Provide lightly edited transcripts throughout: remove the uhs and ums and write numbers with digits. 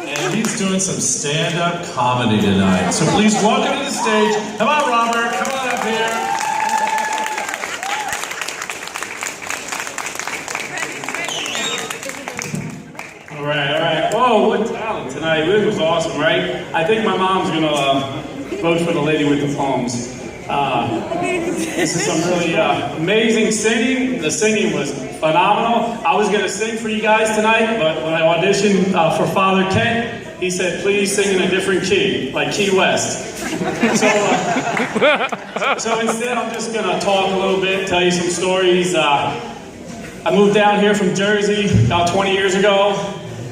and he's doing some stand-up comedy tonight. So please welcome to the stage. Come on, Robert. Come on up here. All right. Whoa, what talent tonight. This was awesome, right? I think my mom's going to vote for the lady with the poems. This is some really amazing singing. The singing was phenomenal. I was going to sing for you guys tonight, but when I auditioned for Father Kent, he said, please sing in a different key, like Key West. So instead, I'm just going to talk a little bit, tell you some stories. I moved down here from Jersey about 20 years ago,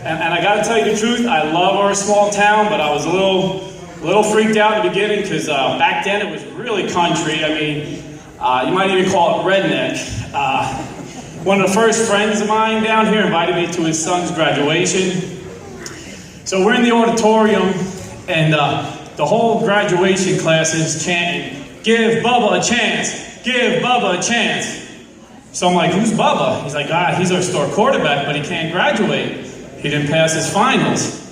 and I got to tell you the truth, I love our small town, but I was a little freaked out in the beginning because back then it was really country. I mean, you might even call it redneck. One of the first friends of mine down here invited me to his son's graduation. So we're in the auditorium, and the whole graduation class is chanting, "Give Bubba a chance! Give Bubba a chance!" So I'm like, who's Bubba? He's like, he's our star quarterback, but he can't graduate. He didn't pass his finals.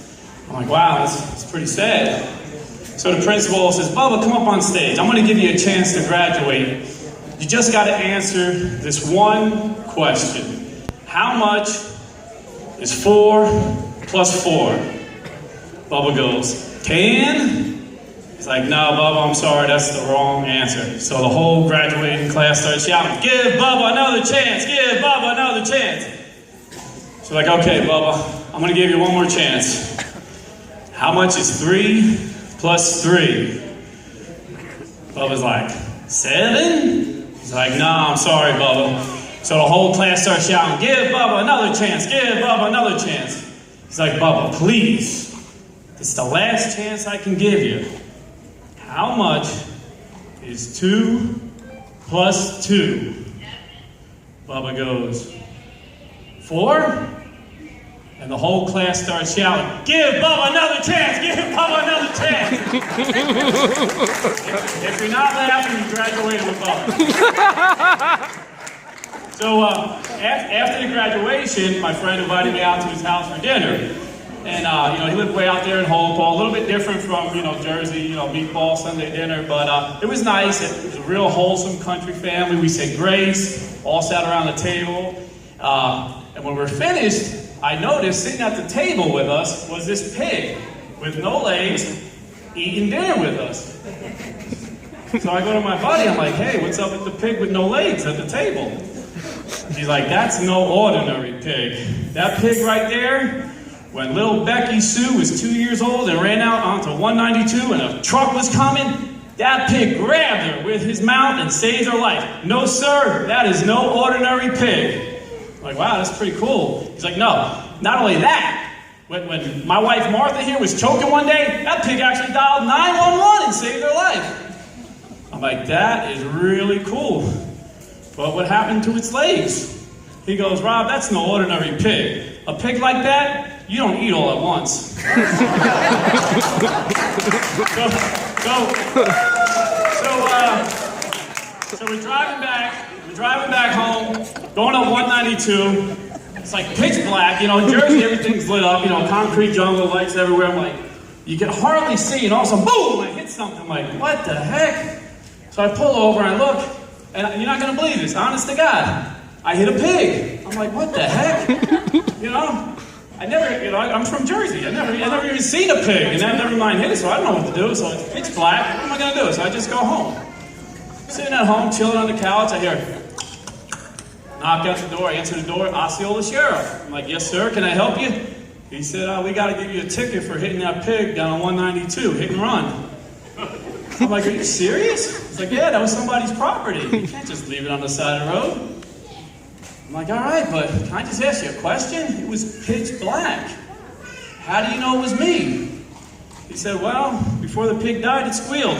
I'm like, wow, that's pretty sad. So the principal says, Bubba, come up on stage. I'm going to give you a chance to graduate. You just got to answer this one question. How much is 4 plus 4? Bubba goes, 10? He's like, no, Bubba, I'm sorry, that's the wrong answer. So the whole graduating class starts shouting, give Bubba another chance, give Bubba another chance. So like, okay, Bubba, I'm going to give you one more chance. How much is 3 plus 3? Bubba's like, 7? He's like, no, I'm sorry, Bubba. So the whole class starts shouting, give Bubba another chance, give Bubba another chance. He's like, Bubba, please, it's the last chance I can give you. How much is 2 plus 2? Bubba goes, 4? And the whole class starts shouting, give Bubba another chance, give Bubba another chance. if you're not laughing, you graduated with Bubba. So after the graduation, my friend invited me out to his house for dinner. And he lived way out there in Hopewell, a little bit different from, Jersey, meatball Sunday dinner, but it was nice. It was a real wholesome country family. We said grace, all sat around the table. And when we were finished, I noticed sitting at the table with us was this pig with no legs eating dinner with us. So I go to my buddy, I'm like, hey, what's up with the pig with no legs at the table? He's like, that's no ordinary pig. That pig right there, when little Becky Sue was 2 years old and ran out onto 192 and a truck was coming, that pig grabbed her with his mouth and saved her life. No, sir, that is no ordinary pig. I'm like, wow, that's pretty cool. He's like, no, not only that. When my wife Martha here was choking one day, that pig actually dialed 911 and saved her life. I'm like, that is really cool. But what happened to its legs? He goes, Rob, that's no ordinary pig. A pig like that, you don't eat all at once. So we're driving back home, going up 192. It's like pitch black, in Jersey everything's lit up, concrete jungle, lights everywhere. I'm like, you can hardly see, and all of a sudden, boom, I hit something. I'm like, what the heck? So I pull over and I look, and you're not gonna believe this, honest to God, I hit a pig. I'm like, what the heck? I never, I'm from Jersey. I never even seen a pig, and I never mind hit it, so I don't know what to do. So it's pitch black. What am I gonna do? So I just go home. Sitting at home, chilling on the couch, I hear knock at the door. I answer the door. Osceola Sheriff. I'm like, yes, sir. Can I help you? He said, we got to give you a ticket for hitting that pig down on 192, hit and run. I'm like, are you serious? He's like, yeah, that was somebody's property. You can't just leave it on the side of the road. I'm like, all right, but can I just ask you a question? It was pitch black. How do you know it was me? He said, well, before the pig died, it squealed.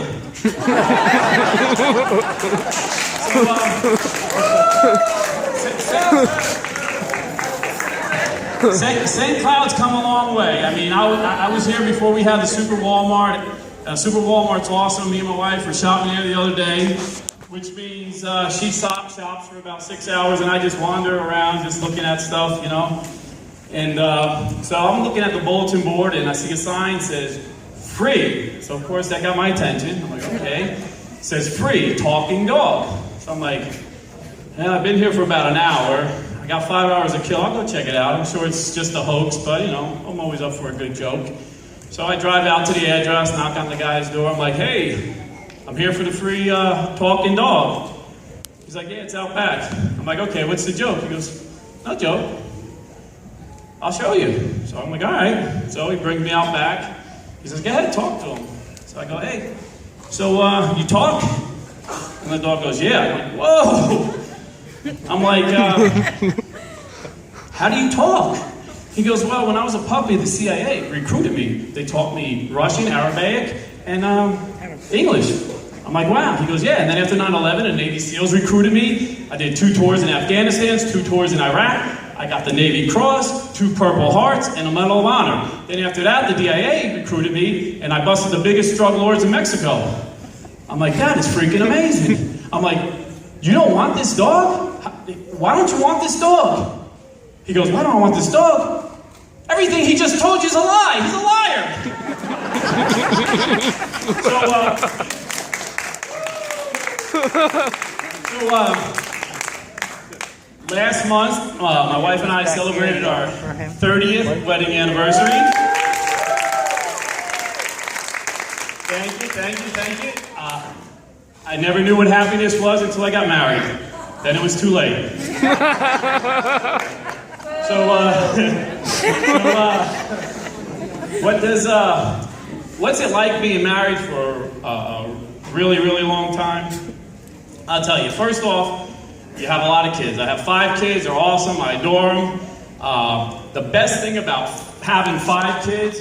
St. Cloud's come a long way. I mean, I was here before we had the Super Walmart. Super Walmart's awesome. Me and my wife were shopping there the other day, which means she shops for about 6 hours, and I just wander around just looking at stuff, And so I'm looking at the bulletin board and I see a sign that says, free. So of course that got my attention. I'm like, okay. It says free, talking dog. So I'm like, yeah, I've been here for about an hour. I got 5 hours to kill. I'll go check it out. I'm sure it's just a hoax, but you know, I'm always up for a good joke. So I drive out to the address, knock on the guy's door. I'm like, hey, I'm here for the free talking dog. He's like, yeah, it's out back. I'm like, okay, what's the joke? He goes, no joke. I'll show you. So I'm like, all right. So he brings me out back. He says, go ahead, talk to him. So I go, hey, so you talk? And the dog goes, yeah. I'm like, whoa. I'm like, how do you talk? He goes, well, when I was a puppy, the CIA recruited me. They taught me Russian, Arabic, and English. I'm like, wow. He goes, yeah. And then after 9/11, the Navy SEALs recruited me. I did 2 tours in Afghanistan, 2 tours in Iraq. I got the Navy Cross, 2 Purple Hearts, and a Medal of Honor. Then after that, the DIA recruited me, and I busted the biggest drug lords in Mexico. I'm like, that is freaking amazing. I'm like, you don't want this dog? Why don't you want this dog? He goes, why don't I want this dog? Everything he just told you is a lie. He's a liar. Last month, my wife and I celebrated our 30th wedding anniversary. Thank you. I never knew what happiness was until I got married. Then it was too late. What's it like being married for a really, really long time? I'll tell you. First off, you have a lot of kids. I have 5 kids. They're awesome. I adore them. The best thing about having 5 kids,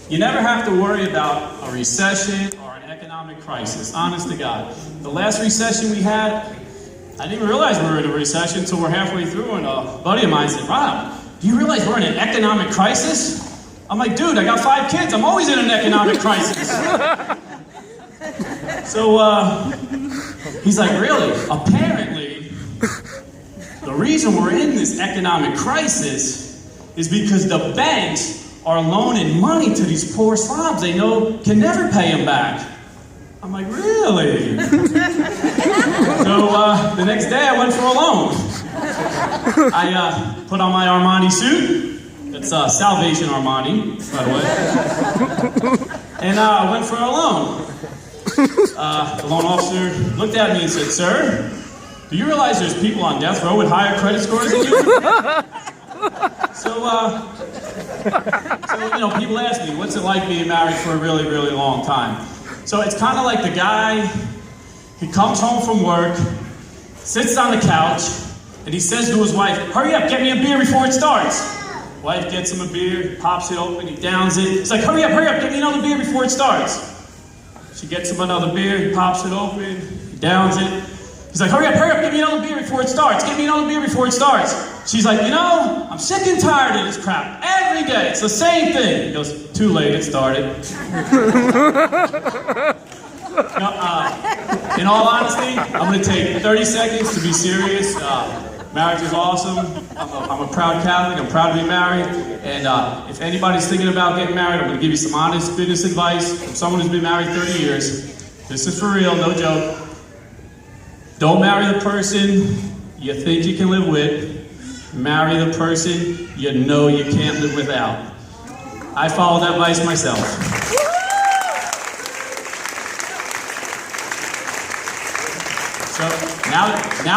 you never have to worry about a recession or an economic crisis. Honest to God. The last recession we had, I didn't even realize we were in a recession until we're halfway through, and a buddy of mine said, Rob, do you realize we're in an economic crisis? I'm like, dude, I got 5 kids. I'm always in an economic crisis. So he's like, really? Apparently, the reason we're in this economic crisis is because the banks are loaning money to these poor slobs they know can never pay them back. I'm like, really? So the next day I went for a loan. I put on my Armani suit. It's Salvation Armani, by the way. And I went for a loan. The loan officer looked at me and said, sir, do you realize there's people on death row with higher credit scores than you? So you know, people ask me, what's it like being married for a really, really long time? So it's kind of like the guy, he comes home from work, sits on the couch, and he says to his wife, hurry up, get me a beer before it starts. Wife gets him a beer, pops it open, he downs it. He's like, hurry up, get me another beer before it starts. She gets him another beer, he pops it open, he downs it. He's like, hurry up, get me another beer before it starts. Get me another beer before it starts. She's like, you know, I'm sick and tired of this crap. Every day, it's the same thing. He goes, too late, it started. In all honesty, I'm going to take 30 seconds to be serious. Marriage is awesome. I'm a proud Catholic. I'm proud to be married. And if anybody's thinking about getting married, I'm going to give you some honest business advice from someone who's been married 30 years. This is for real, no joke. Don't marry the person you think you can live with. Marry the person you know you can't live without. I followed that advice myself. So now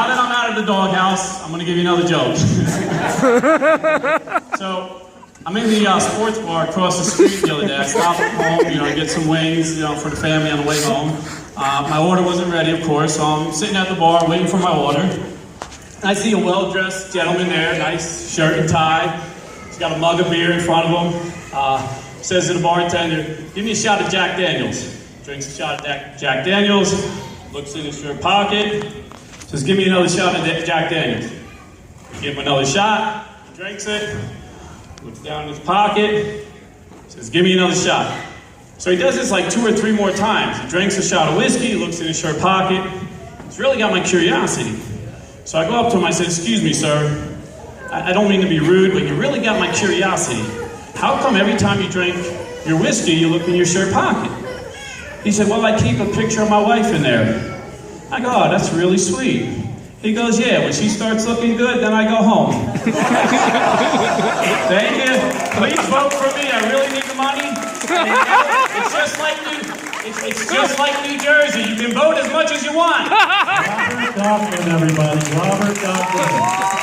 that I'm out of the doghouse, I'm going to give you another joke. So I'm in the sports bar across the street the other day. I stopped at home, to get some wings, for the family on the way home. My order wasn't ready, of course, so I'm sitting at the bar waiting for my order. I see a well-dressed gentleman there, nice shirt and tie. He's got a mug of beer in front of him. Says to the bartender, give me a shot of Jack Daniels. Drinks a shot of Jack Daniels, looks in his shirt pocket, says, give me another shot of Jack Daniels. Give him another shot, he drinks it, looks down in his pocket, says, give me another shot. So he does this like 2 or 3 more times. He drinks a shot of whiskey, looks in his shirt pocket. It's really got my curiosity. So I go up to him, I said, excuse me, sir, I don't mean to be rude, but you really got my curiosity. How come every time you drink your whiskey, you look in your shirt pocket? He said, well, I keep a picture of my wife in there. I go, oh, that's really sweet. He goes, yeah, when she starts looking good, then I go home. Thank you. Please vote for me. I really need the money. It's just like New Jersey. You can vote as much as you want. Robert Goffman, everybody. Robert Goffman.